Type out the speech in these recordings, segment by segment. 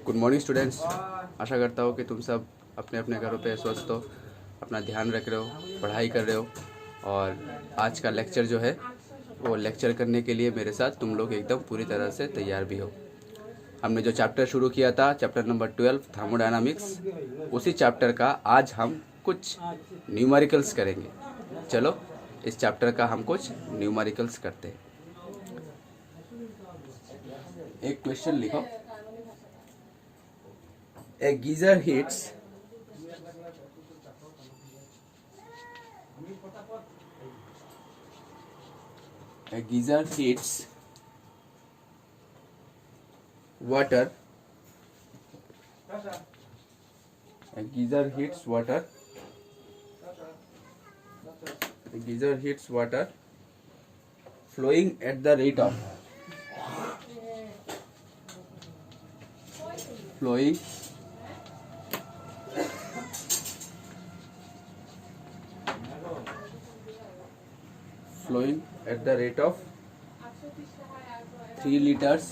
Good morning students. आशा करता हूँ कि तुम सब अपने अपने घरों पे स्वस्थ हो, अपना ध्यान रख रहे हो, पढ़ाई कर रहे हो। और आज का लेक्चर जो है वो लेक्चर करने के लिए मेरे साथ तुम लोग एकदम पूरी तरह से तैयार भी हो। हमने जो चैप्टर शुरू किया था, चैप्टर नंबर 12 थर्मोडायनामिक्स, उसी चैप्टर का आज हम कुछ न्यूमेरिकल्स करेंगे। चलो इस चैप्टर का हम कुछ न्यूमेरिकल्स करते हैं। एक क्वेश्चन लिखो। A geyser hits water. A geyser hits water. A geyser hits water flowing at the rate of flowing at the rate of 3 liters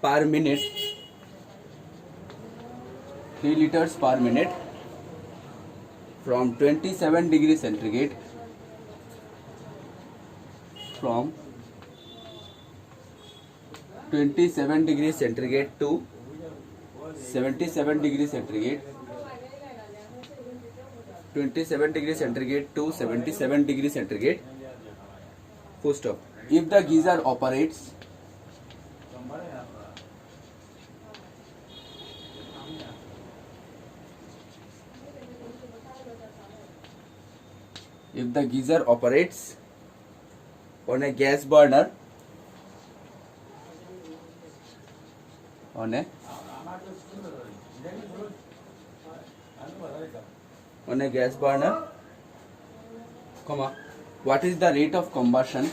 per minute. 3 liters per minute from 27 degrees centigrade from 27 degrees centigrade to 77 degrees centigrade. 27 degrees centigrade to 77 degrees centigrade. Full stop. If the geyser operates on a gas burner on a gas burner, what is the rate of combustion?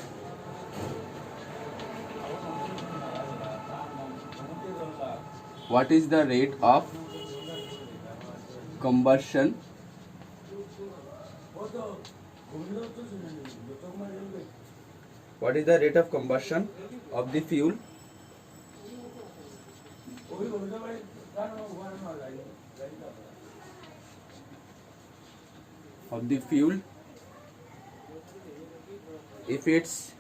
What is the rate of combustion of the fuel if its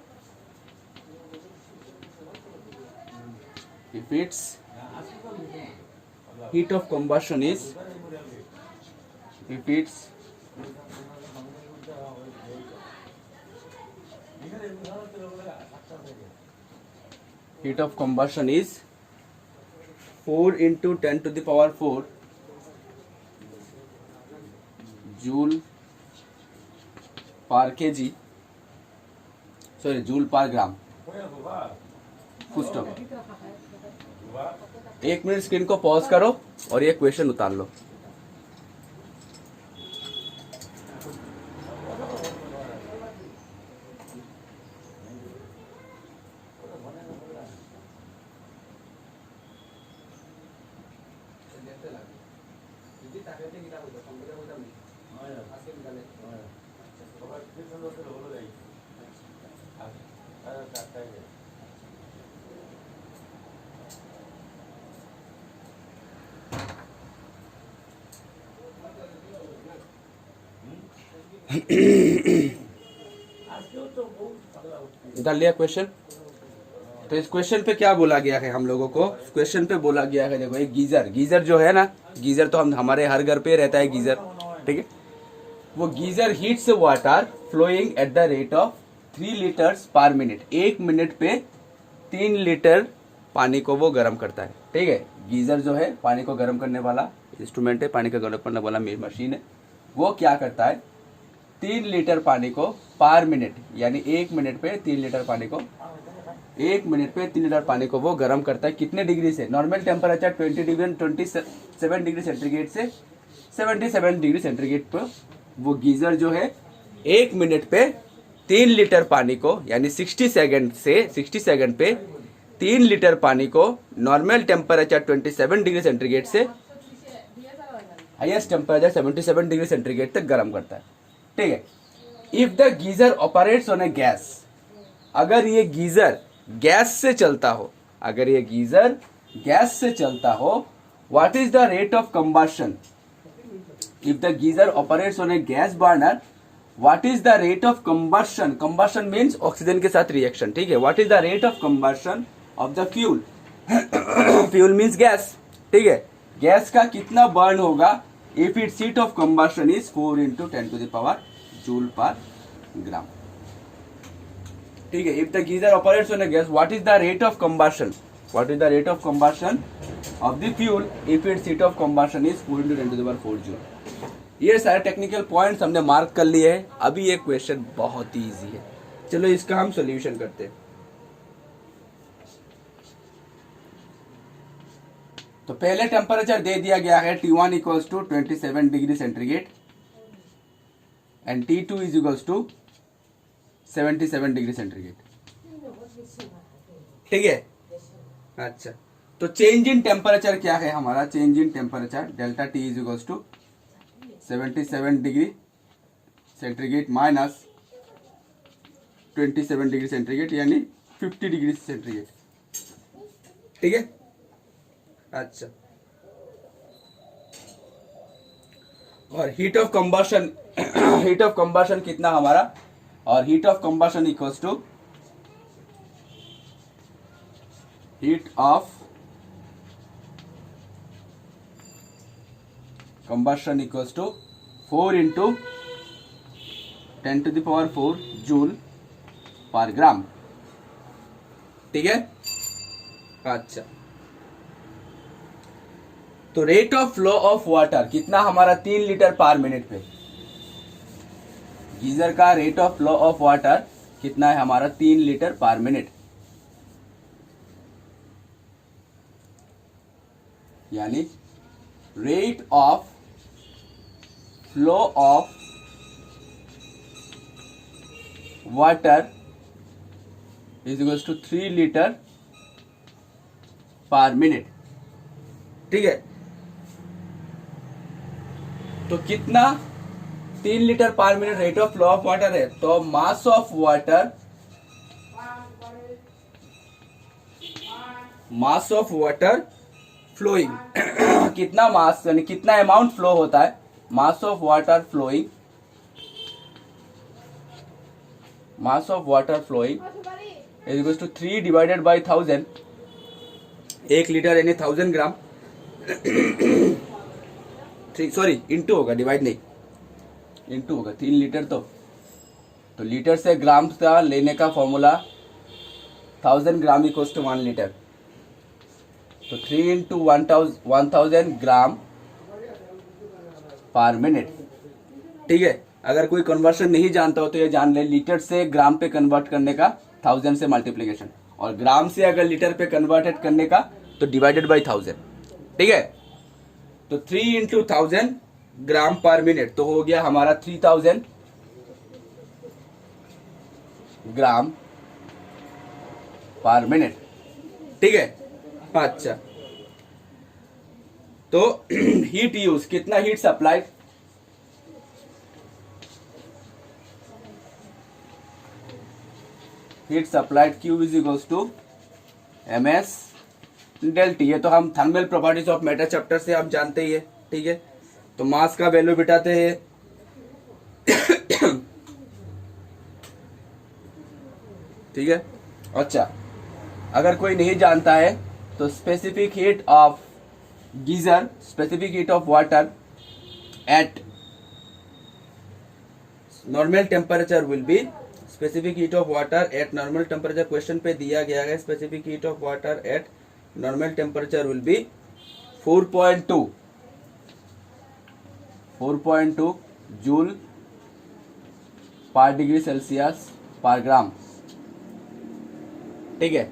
heat of combustion is heat of combustion is 4 into 10 to the power 4 joule per kg, sorry, joule per gram. Full stop. 1 minute screen को pause करो और ये question उतार लो। निकाल लिया question. तो इस question पे क्या बोला गया है हम लोगों को? क्वेश्चन पे बोला गया है, देखो एक गीजर जो है ना, गीजर तो हम हमारे हर घर पे रहता है गीजर, ठीक है। वो geyser heats water flowing at the rate of 3 litres per minute. 1 minute पे 3 लीटर पानी को वो गर्म करता है, ठीक है। गीजर जो है पानी को गर्म करने वाला इंस्ट्रूमेंट है, पानी का गर्म करने वाला मशीन है। वो क्या करता है, 3 लीटर पानी को पर मिनट, यानी 1 मिनट पे 3 लीटर पानी को 1 मिनट पे 3 लीटर पानी को वो गर्म करता है। कितने डिग्री से? नॉर्मल टेम्परेचर 27 डिग्री सेंटीग्रेड से 77 डिग्री सेंटीग्रेड पर वो गीजर जो है 1 मिनट पे 3 लीटर पानी को, यानी 60 सेकंड पे 3 लीटर पानी को नॉर्मल टेम्परेचर 27 डिग्री सेंटीग्रेड से हाईएस्ट टेम्परेचर 77 डिग्री सेंटीग्रेड तक गर्म करता है, ठीक है। If the geyser operates on a gas, अगर ये गीजर गैस से चलता हो, अगर ये गीजर गैस से चलता हो, what is the rate of combustion? If the geyser operates on a gas burner, what is the rate of combustion? Combustion means oxygen के साथ रिएक्शन, ठीक है। What is the rate of combustion of the fuel? Fuel means gas, ठीक है। Gas का कितना burn होगा if its heat of combustion is 4 × 10⁻⁴ joule per gram, ठीक है। If the geyser operates on a gas, what is the rate of combustion? What is the rate of combustion of the fuel if its heat of combustion is 4 × 10⁻⁴ joule. ये सारे technical points हमने mark कर लिए हैं। अभी ये question बहुत ही easy है, चलो इसका हम सॉल्यूशन करते हैं। तो पहले टेम्परेचर दे दिया गया है T1 equals to 27 degree centigrade and T2 is equals to 77 degree centigrade, ठीक है। अच्छा, तो चेंज इन टेम्परेचर क्या है हमारा? Change in temperature delta T is equals to 77 degree centigrade minus 27 degree centigrade यानी 50 डिग्री सेंटीग्रेड, ठीक है। अच्छा, और heat of combustion heat of combustion कितना हमारा? और heat of combustion equals to heat of combustion equals to 4 × 10⁻⁴ joule per gram, ठीक है। अच्छा, तो rate of flow of water कितना हमारा? 3 लीटर पर मिनट पे। गीजर का rate of flow of water कितना है हमारा? 3 लीटर पर मिनट, यानी rate of flow of water is equals to 3 litre per minute, ठीक है। तो कितना? 3 litre per minute rate of flow of water है, तो मास ऑफ वाटर फ्लोइंग कितना मास यानी कितना अमाउंट फ्लो होता है? Mass of water flowing is equal to 3 divided by 1000, 1 litre यानी 1000 ग्राम, सॉरी इंटू होगा, डिवाइड नहीं, इंटू होगा। 3 लीटर तो लीटर से ग्राम का लेने का formula 1000 gram equals to 1 litre, तो 3 × 1000 ग्राम पर मिनट, ठीक है। अगर कोई कन्वर्शन नहीं जानता हो तो ये जान ले, लीटर से ग्राम पे कन्वर्ट करने का 1000 से मल्टीप्लीकेशन, और ग्राम से अगर लीटर पे कन्वर्टेड करने का तो डिवाइडेड बाई 1000, ठीक है। तो 3 × 1000 ग्राम पर मिनट तो हो गया हमारा 3000 ग्राम पर मिनट, ठीक है। अच्छा, तो हीट यूज कितना? Heat supplied Q is equals to MS del T। ये तो हम thermal properties of matter chapter से हम जानते ही है, ठीक है। तो मास का वैल्यू बिठाते हैं ठीक है। अच्छा, अगर कोई नहीं जानता है तो specific heat of geyser, specific heat of water at normal temperature will be, specific heat of water at normal temperature question पे दिया गया है। Specific heat of water at normal temperature will be 4.2 joule पर degree Celsius पर gram, ठीक है।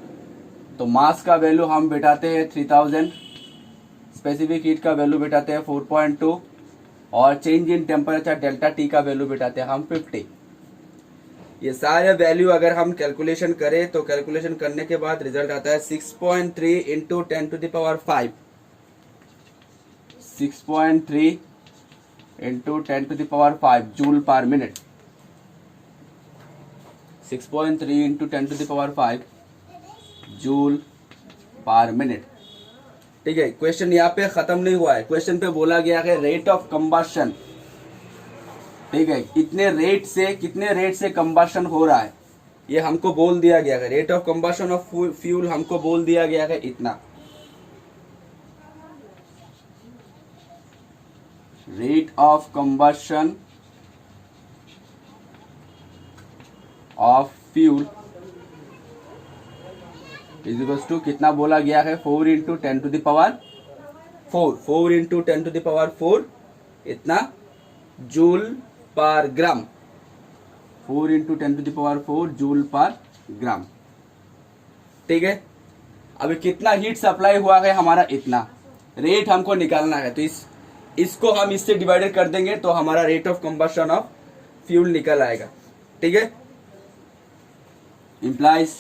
तो मास का वैल्यू हम बिठाते हैं 3000, स्पेसिफिक हीट का वैल्यू बिठाते हैं 4.2 और change in temperature delta T का वैल्यू बिठाते हैं हम 50। ये सारे वैल्यू अगर हम कैलकुलेशन करें तो कैलकुलेशन करने के बाद रिजल्ट आता है 6.3 इंटू 10⁵, 6.3 इंटू 10⁵ जूल पर मिनट, 6.3 इंटू 10⁵ जूल पर मिनट। ठीक है, क्वेश्चन यहाँ पे खत्म नहीं हुआ है। क्वेश्चन पे बोला गया है रेट ऑफ कंबशन। ठीक है, कितने रेट से कंबशन हो रहा है ये हमको बोल दिया गया है। Rate of combustion of fuel हमको बोल दिया गया है इतना। Rate of combustion of fuel is equals to कितना बोला गया है 4 इंटू 10⁴ 4 इंटू 10⁴ इतना जूल पर ग्राम। 4 इंटू 10⁴ जूल पर ग्राम। ठीक है, अभी कितना हीट सप्लाई हुआ है हमारा इतना। रेट हमको निकालना है, तो इसको हम इससे डिवाइडेड कर देंगे तो हमारा rate of combustion of fuel निकल आएगा। ठीक है, implies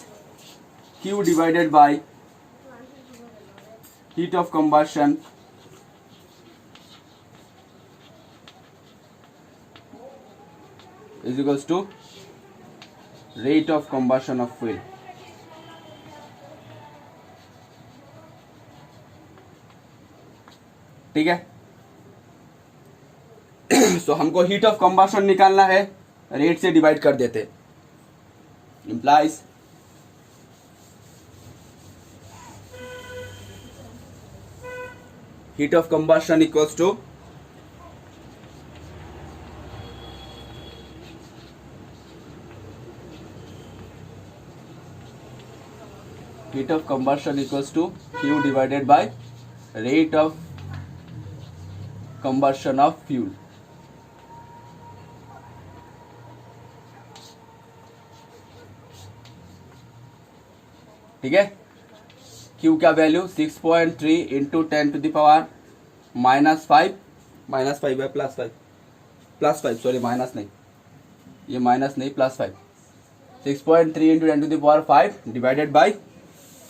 Q divided by heat of combustion is equals to rate of combustion of fuel। ठीक है, तो हमको हीट ऑफ कंबशन निकालना है, रेट से डिवाइड कर देते। implies heat of combustion equals to heat of combustion equals to Q divided by rate of combustion of fuel। ठीक है, Q का वैल्यू 6.3 इंटू 10⁻⁻⁵ -5 है +5 सॉरी माइनस नहीं, ये माइनस नहीं +5। 6.3 इंटू 10⁵ डिवाइडेड बाई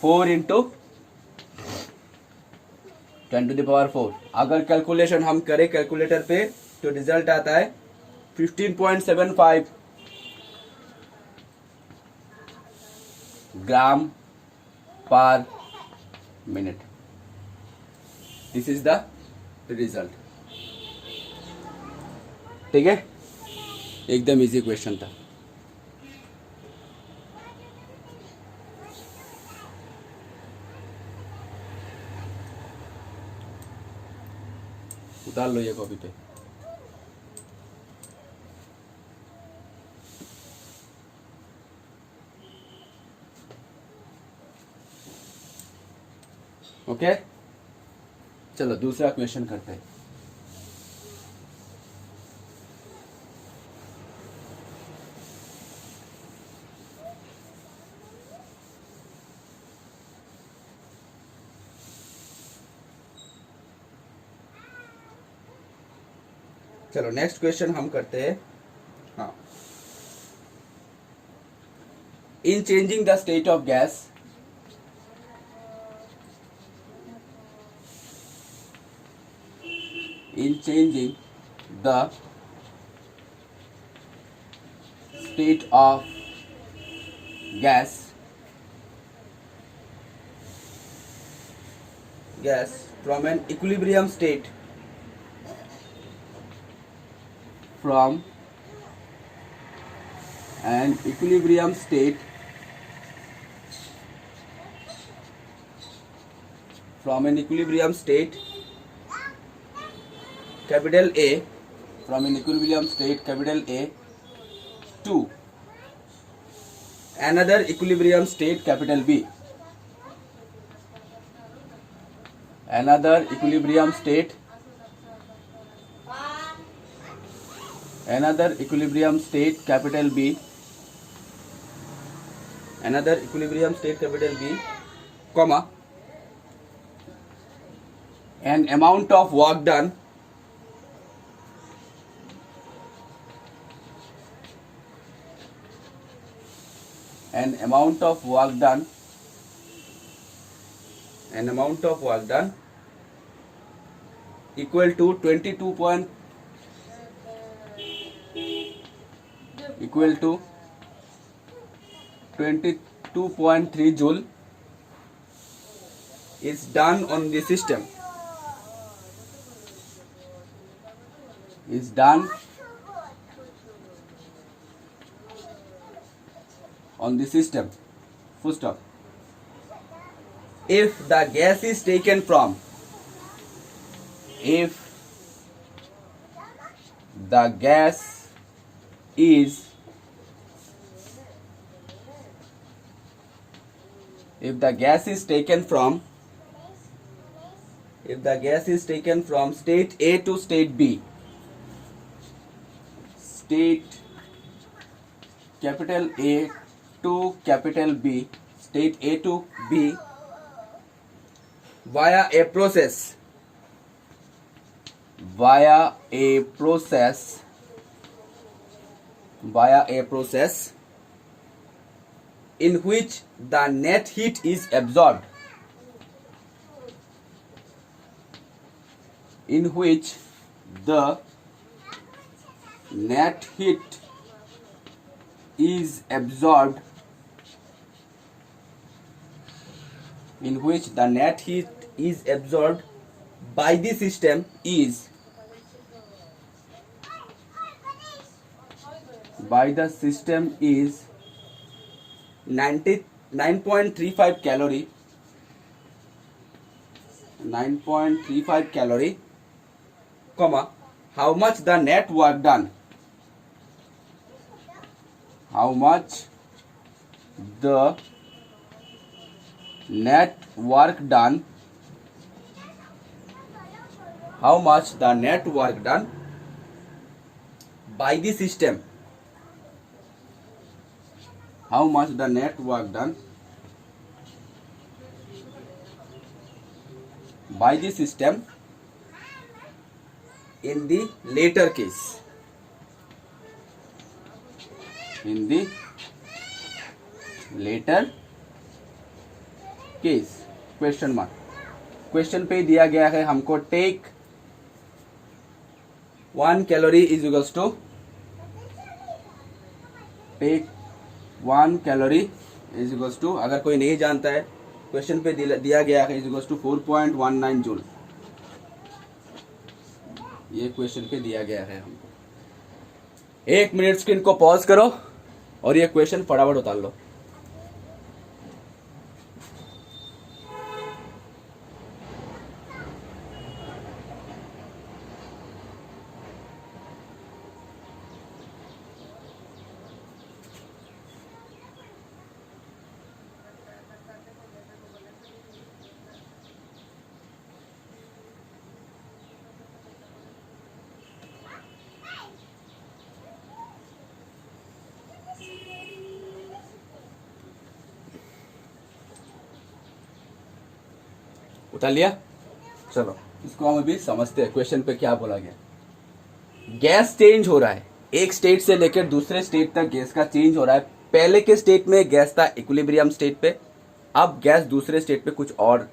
4 इंटू 10⁴। अगर कैलकुलेशन हम करें कैलकुलेटर पे तो रिजल्ट आता है 15.75 gram per minute. This is the result. ठीक है, एकदम इजी क्वेश्चन था। उतार लो ये कॉपी पे। ओके, चलो दूसरा क्वेश्चन करते हैं। चलो नेक्स्ट क्वेश्चन हम करते हैं। हाँ, इन changing the state of gas in changing the state of gas from an equilibrium state from an equilibrium state capital A from an equilibrium state capital A to another equilibrium state capital B, another equilibrium state capital B, another equilibrium state capital B, comma, an amount of work done equal to 22 22.3 joule is done on the system, is done on the system, full stop. If the gas is taken from, if the gas is, if the gas is taken from, if the gas is taken from state A to state B, state capital A to capital B, state A to B, via a process, via a process, via a process in which the net heat is absorbed, in which the net heat is absorbed, in which the net heat is absorbed by the system is, by the system is 9.35 calorie, 9.35 calorie, comma, how much the net work done, how much the net work done, how much the net work done by the system, how much the net work done by the system in the later case, in the later case, question mark. Question पे दिया गया है हमको take 1 calorie is equals to, take 1 calorie is equals to, अगर कोई नहीं जानता है क्वेश्चन पे दिया गया है इज इक्वल्स टू 4.19 जूल, ये क्वेश्चन पे दिया गया है हमको। 1 मिनट स्क्रीन को पॉज करो और ये क्वेश्चन फटाफट उतार लो। उतार लिया? चलो इसको हम अभी समझते हैं क्वेश्चन पे क्या बोला गया। गैस चेंज हो रहा है, एक स्टेट से लेकर दूसरे स्टेट तक गैस का चेंज हो रहा है। पहले के स्टेट में गैस था इक्विलिब्रियम स्टेट पे, अब गैस दूसरे स्टेट पे कुछ और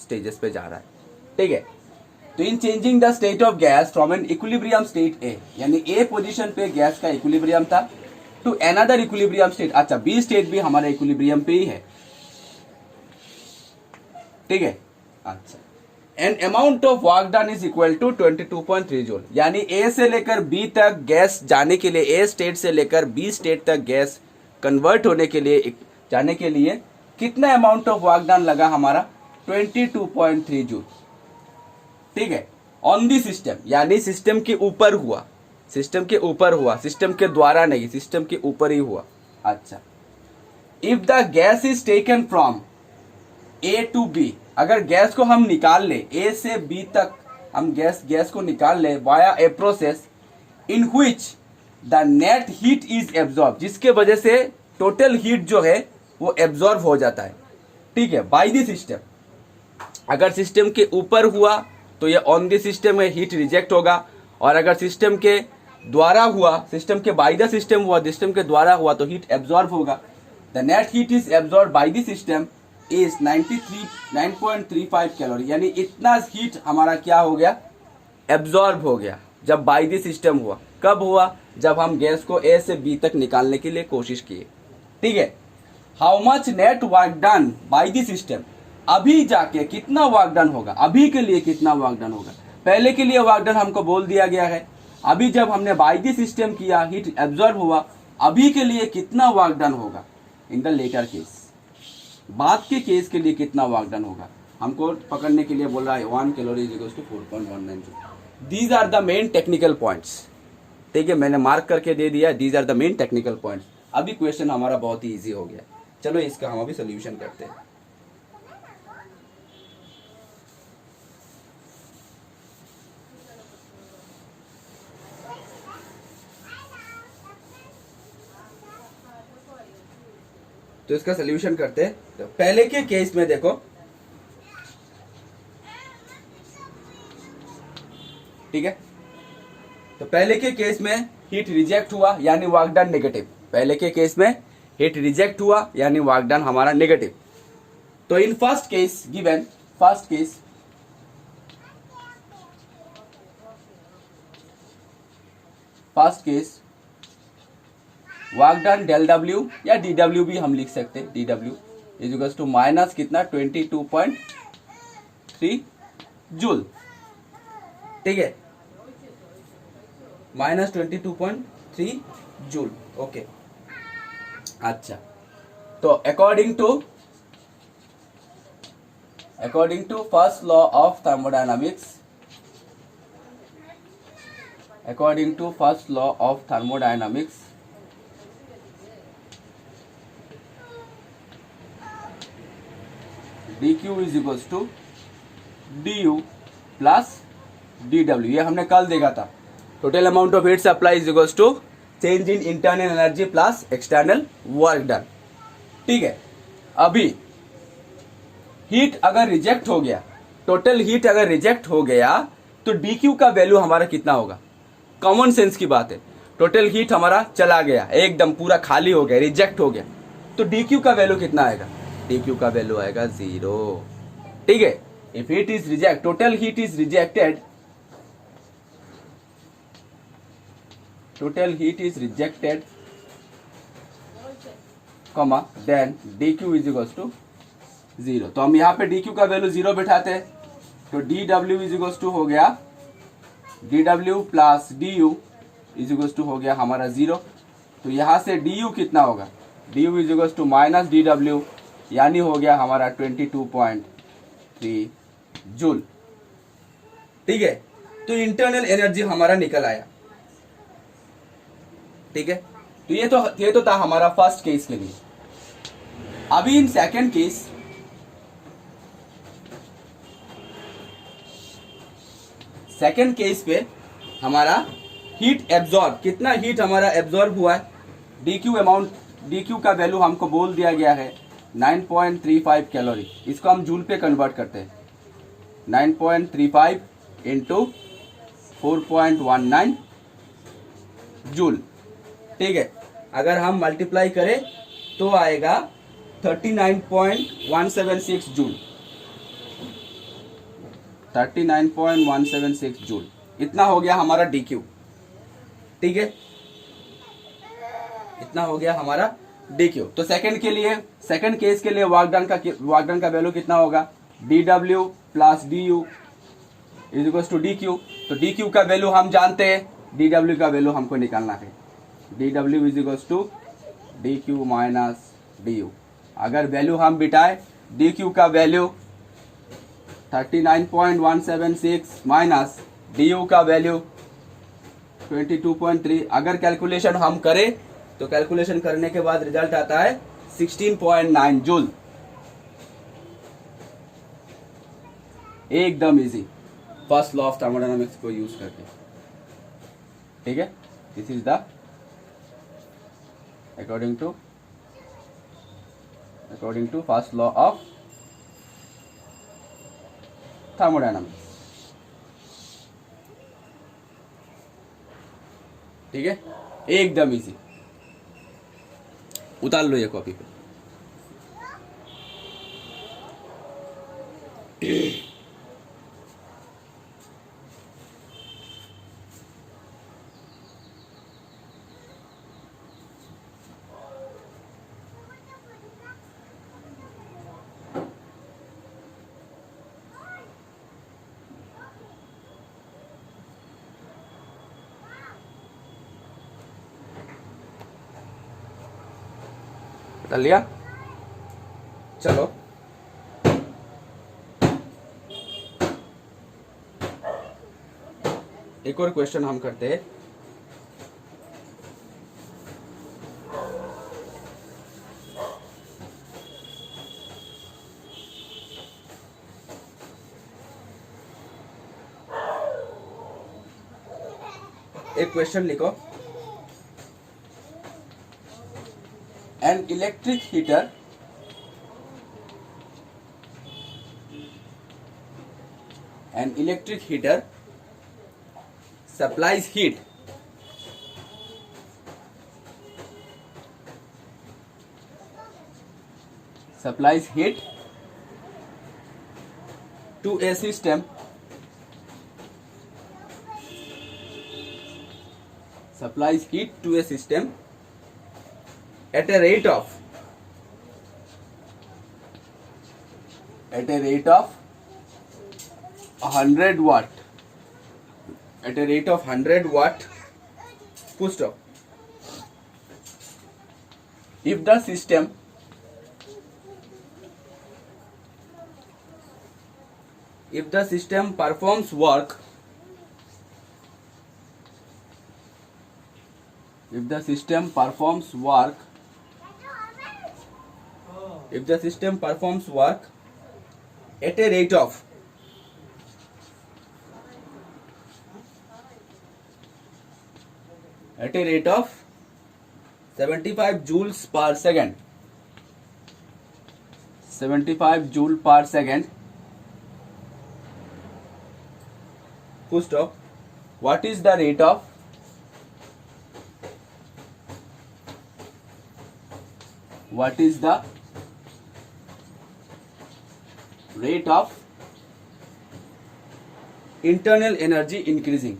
स्टेजेस पे जा रहा है, ठीक है। तो in changing the state of gas from an equilibrium state A, यानी ए पोजीशन पे गैस का इक्विलिब्रियम था, टू अनदर इक्विलिब्रियम स्टेट, अच्छा बी स्टेट भी हमारा इक्विलिब्रियम पे ही है, ठीक है। अच्छा, an amount of work done is equal to 22.3 joule, यानी ए से लेकर बी तक गैस जाने के लिए, ए स्टेट से लेकर बी स्टेट तक गैस कन्वर्ट होने के लिए, जाने के लिए कितना अमाउंट ऑफ वर्क डन लगा हमारा 22.3 जूल, ठीक है, ऑन दी सिस्टम, यानी सिस्टम के ऊपर हुआ, सिस्टम के ऊपर हुआ, सिस्टम के द्वारा नहीं, सिस्टम के ऊपर ही हुआ। अच्छा, if the gas is taken from A to B, अगर गैस को हम निकाल ले, ए से बी तक हम गैस को निकाल ले via a process in which the net heat is absorb, जिसके वजह से टोटल हीट जो है वो एब्जॉर्ब हो जाता है, ठीक है, बाय द सिस्टम। अगर सिस्टम के ऊपर हुआ तो ये ऑन द सिस्टम में हीट रिजेक्ट होगा, और अगर सिस्टम के द्वारा हुआ, सिस्टम के बाय द सिस्टम हुआ, सिस्टम के द्वारा हुआ तो हीट एब्जॉर्ब होगा। The net heat is absorb by the system is 9.35 calorie, यानी इतना हीट हमारा क्या हो गया, एब्जॉर्ब हो गया जब बाय द सिस्टम हुआ। कब हुआ? जब हम गैस को ए से बी तक निकालने के लिए कोशिश किए, ठीक है। How much net work done by the system, अभी जाके कितना वर्क डन होगा, अभी के लिए कितना वर्क डन होगा। पहले के लिए वर्क डन हमको बोल दिया गया है, अभी जब हमने बाय द सिस्टम किया हीट एब्जॉर्ब हुआ, अभी के लिए कितना वर्क डन होगा इन द लेटर केस, बाद के केस के लिए कितना वर्क डन होगा हमको पकड़ने के लिए बोल रहा है 1 calorie is equal to 4.19 joule. These are the main technical points, ठीक है, मैंने मार्क करके दे दिया, these are the main technical points. अभी क्वेश्चन हमारा बहुत ही इजी हो गया, चलो इसका हम अभी सोल्यूशन करते हैं। तो इसका सोल्यूशन करते हैं। तो पहले के केस में देखो, ठीक है, तो पहले के केस में हीट रिजेक्ट हुआ यानी वर्क डन नेगेटिव, पहले के केस में हीट रिजेक्ट हुआ यानी वर्क डन हमारा नेगेटिव। तो in first case given, first case work done del W या डी डब्ल्यू भी हम लिख सकते हैं, D W is equal to minus कितना 22.3 जूल, ठीक है, माइनस 22.3 जूल, ओके। अच्छा, तो according to first law of thermodynamics, according to first law of thermodynamics, dq is equal to du plus dw, ये हमने कल देखा था। Total amount of heat supply is equal to change in internal energy plus external work done, ठीक है। अभी heat अगर reject हो गया, टोटल हीट अगर रिजेक्ट हो गया तो dq का वैल्यू हमारा कितना होगा, कॉमन सेंस की बात है, टोटल हीट हमारा चला गया, एकदम पूरा खाली हो गया, रिजेक्ट हो गया, तो dq का वैल्यू कितना आएगा, dq का वैल्यू आएगा 0, ठीक है। If heat is reject, total heat is rejected, total heat is rejected, comma then dq is equals to 0। तो हम यहाँ पे dq का वैल्यू 0 बैठाते हैं, तो dw इज इक्वल्स टू हो गया dw plus du is equals to हो गया हमारा 0। तो यहाँ से du कितना होगा, du is equals to minus dw यानी हो गया हमारा 22.3 जूल, ठीक है। तो इंटरनल एनर्जी हमारा निकल आया, ठीक है। तो ये तो था हमारा फर्स्ट केस के लिए। अभी इन सेकंड केस पे हमारा हीट एब्जॉर्ब, कितना हीट हमारा एब्जॉर्ब हुआ है, dq का वैल्यू हमको बोल दिया गया है 9.35 कैलोरी, इसको हम जूल पे कन्वर्ट करते हैं, 9.35 इंटू 4.19 जूल, ठीक है। अगर हम मल्टीप्लाई करें तो आएगा 39.176 जूल, 39.176 जूल, इतना हो गया हमारा dq, ठीक है, इतना हो गया हमारा dq। तो सेकंड केस के लिए वर्क डन का वैल्यू कितना होगा, dw plus du is equal to dq। तो dq का वैल्यू हम जानते हैं, dw का वैल्यू हमको निकालना है, dw is equal to dq minus du। अगर वैल्यू हम बिठाए, dq का वैल्यू 39.176 माइनस du का वैल्यू 22.3, अगर कैलकुलेशन हम करें तो कैलकुलेशन करने के बाद रिजल्ट आता है 16.9 जूल, एकदम easy, first law of thermodynamics को यूज करके, ठीक है। This is the according to first law of thermodynamics, ठीक है, एकदम इजी। उतार लो ये कॉपी पे। बता लिया। चलो एक और क्वेश्चन हम करते हैं। एक क्वेश्चन लिखो, an electric heater supplies heat to a system at a rate of 100 watt, full stop. If the system performs work at a rate of 75 joules per second, full stop. What is the rate of internal energy increasing?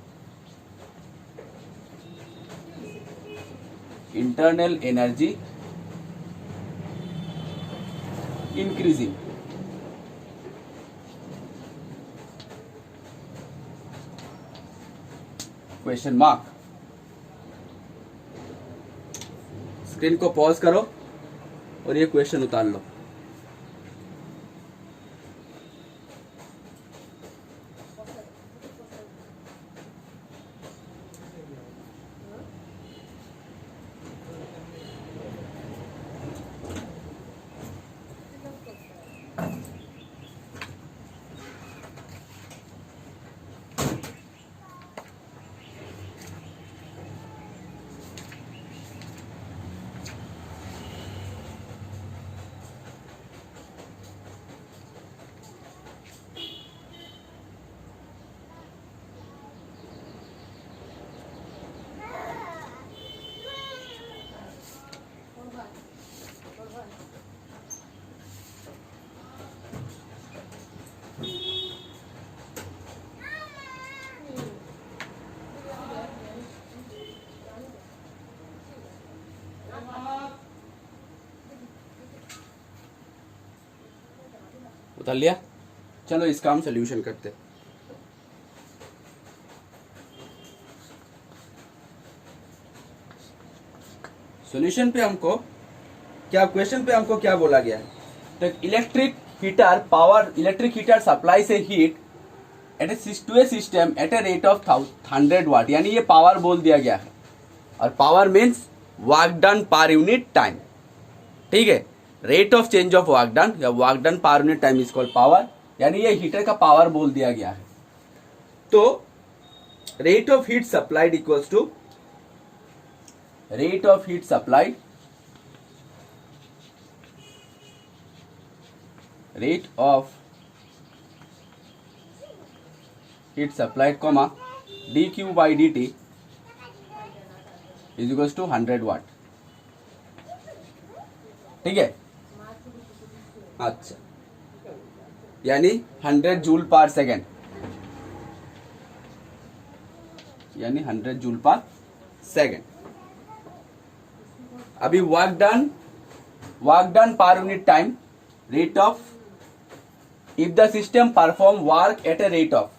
Question mark. Screen को pause करो और ये question उतार लो। उतार लिया। चलो इसका हम सोल्यूशन करते हैं। सॉल्यूशन पे हमको क्या, क्वेश्चन पे हमको क्या बोला गया है, तो इलेक्ट्रिक हीटर सप्लाई से heat to a system at a rate of 100 watt, यानी ये पावर बोल दिया गया है। और power means work done per unit time, ठीक है। Rate of change of work done या work done per unit time is called power, यानी ये हीटर का पावर बोल दिया गया है। तो rate of heat supplied equals to rate of heat supplied comma dq by dt is equals to 100 watt, ठीक है। अच्छा, यानी 100 जूल पर सेकेंड, अभी work done per unit time, rate of if the system perform work at a rate of,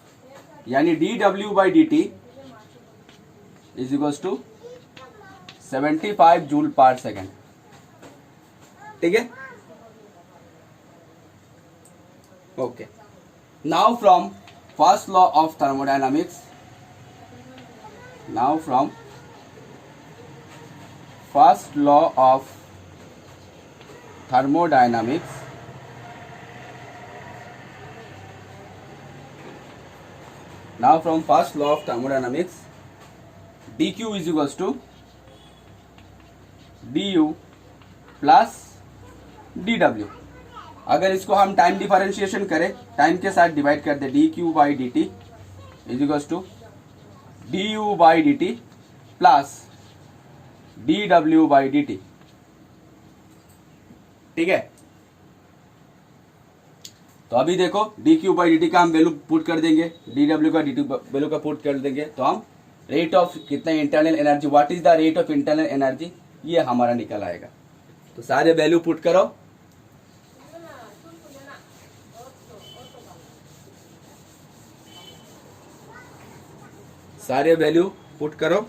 यानी dw by dt is equals to 75 joule per second. ठीक है, okay. Now from first law of thermodynamics, now from first law of thermodynamics, now from first law of thermodynamics, dq is equals to du plus dw। अगर इसको हम time differentiation करें, time के साथ divide कर दे, dq by dt is equals to du by dt plus dw by dt, ठीक है। तो अभी देखो dq बाई dt का हम वैल्यू पुट कर देंगे, dw का dt वैल्यू का पुट कर देंगे, तो हम रेट ऑफ कितना internal energy, what is the rate of internal energy, ये हमारा निकल आएगा। तो सारे वैल्यू पुट करो, सारे वैल्यू पुट करो,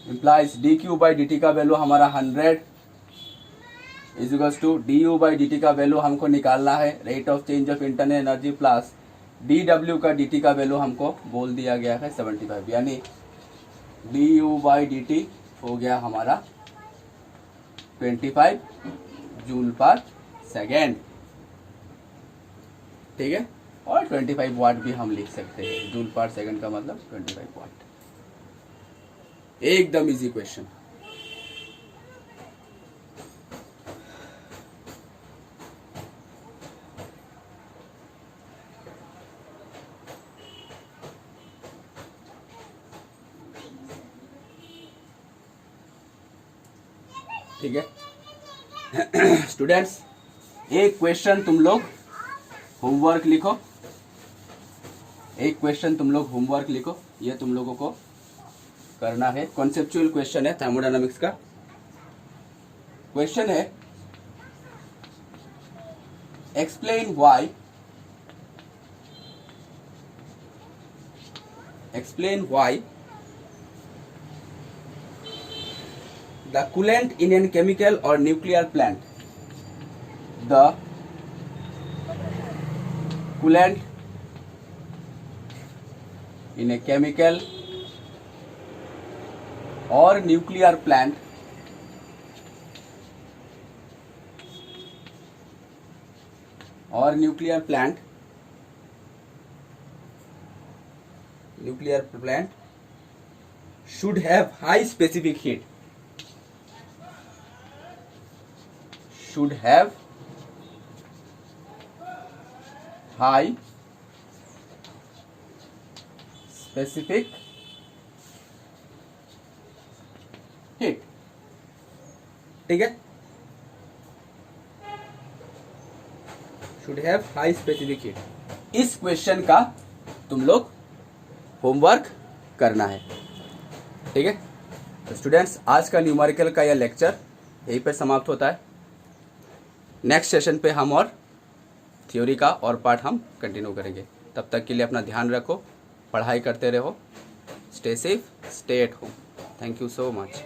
इम्प्लाइज dq बाई dt का वैल्यू हमारा 100 is equals to du by dt का वैल्यू हमको निकालना है rate of change of internal energy plus dw का dt का वैल्यू हमको बोल दिया गया है 75, यानी du बाई dt हो गया हमारा 25 जूल पर सेकेंड, ठीक है। और 25 वाट भी हम लिख सकते हैं, जूल पर सेकेंड का मतलब 25 वाट। एकदम इजी क्वेश्चन। ठीक है स्टूडेंट्स, एक क्वेश्चन तुम लोग होमवर्क लिखो, एक क्वेश्चन तुम लोग होमवर्क लिखो, ये तुम लोगों को करना है। कॉन्सेप्चुअल क्वेश्चन है थर्मोडायनामिक्स का। क्वेश्चन है explain why the coolant in a chemical or nuclear plant, the coolant in a chemical or nuclear plant should have high specific heat, should have high specific heat, ठीक है। Should have high specific heat. इस question का तुम लोग homework करना है, ठीक है। तो स्टूडेंट्स, आज का न्यूमेरिकल का यह लेक्चर यहीं पे समाप्त होता है। नेक्स्ट सेशन पे हम और थ्योरी का और पार्ट हम कंटिन्यू करेंगे। तब तक के लिए अपना ध्यान रखो, पढ़ाई करते रहो, stay safe, stay at home. Thank you so much.